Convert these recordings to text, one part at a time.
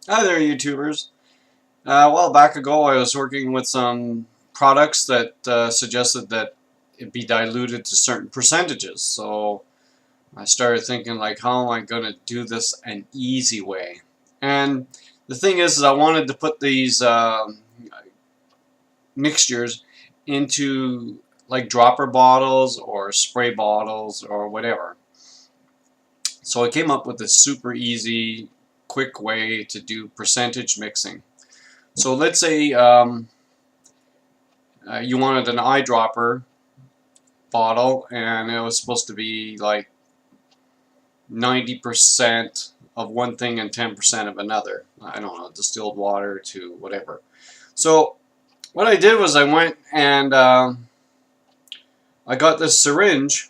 Hi there, YouTubers. A while back ago, I was working with some products that suggested that it be diluted to certain percentages. So I started thinking, like, how am I going to do this an easy way? And the thing is I wanted to put these mixtures into like dropper bottles or spray bottles or whatever. So I came up with this super easy, quick way to do percentage mixing. So let's say you wanted an eyedropper bottle and it was supposed to be like 90% of one thing and 10% of another. I don't know, distilled water to whatever. So what I did was I went and I got this syringe,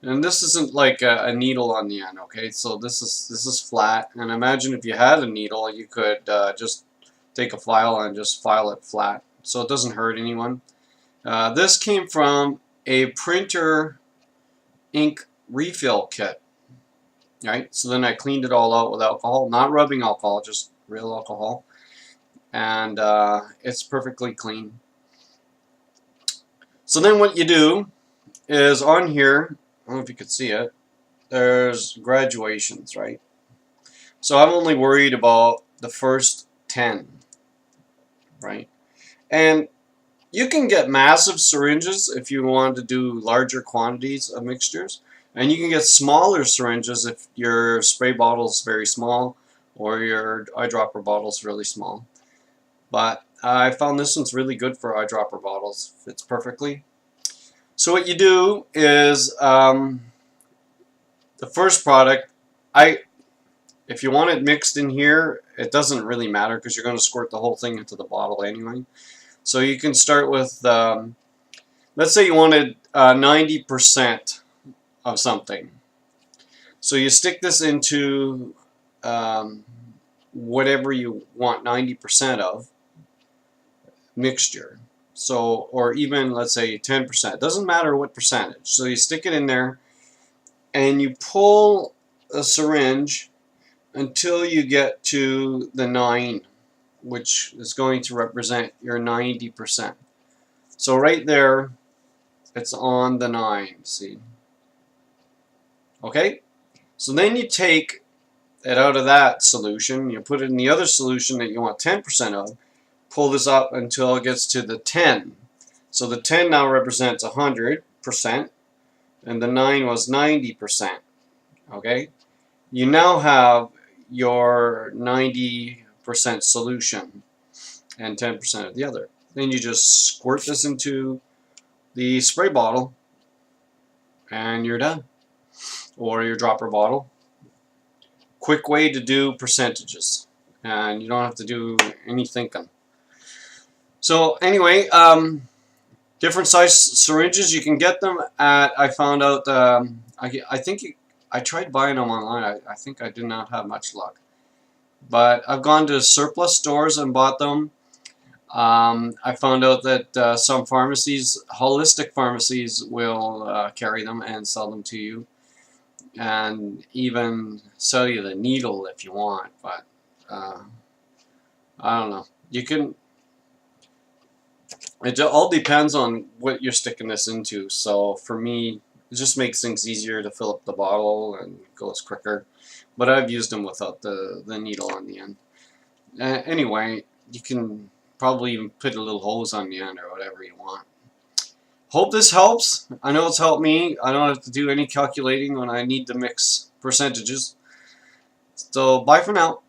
and this isn't like a needle on the end, okay? So this is flat, and imagine if you had a needle, you could just take a file and just file it flat, so it doesn't hurt anyone. This came from a printer ink refill kit, right? So then I cleaned it all out with alcohol, not rubbing alcohol, just real alcohol, and it's perfectly clean. So then what you do is on here, I don't know if you could see it, there's graduations, right? So I'm only worried about the first 10, right? And you can get massive syringes if you want to do larger quantities of mixtures, and you can get smaller syringes if your spray bottle is very small or your eyedropper bottle is really small. But I found this one's really good for eyedropper bottles. Fits perfectly. So what you do is the first product, if you want it mixed in here, it doesn't really matter because you're going to squirt the whole thing into the bottle anyway. So you can start with, let's say you wanted 90% of something. So you stick this into whatever you want 90% of mixture. So, or even let's say 10%. It doesn't matter what percentage. So you stick it in there and you pull a syringe until you get to the 9, which is going to represent your 90%. So right there, it's on the 9, see? Okay? So then you take it out of that solution, you put it in the other solution that you want 10% of, pull this up until it gets to the 10. So the 10 now represents 100%, and the 9 was 90%. Okay? You now have your 90% solution and 10% of the other. Then you just squirt this into the spray bottle and you're done. Or your dropper bottle. Quick way to do percentages, and you don't have to do any thinking. So anyway, different size syringes, you can get them at, I found out, I think I tried buying them online. I think I did not have much luck. But I've gone to surplus stores and bought them. I found out that some pharmacies, holistic pharmacies, will carry them and sell them to you, and even sell you the needle if you want. But I don't know. You can. It all depends on what you're sticking this into. So for me, it just makes things easier to fill up the bottle and goes quicker. But I've used them without the needle on the end. Anyway, you can probably even put a little hose on the end or whatever you want. Hope this helps. I know it's helped me. I don't have to do any calculating when I need to mix percentages. So bye for now.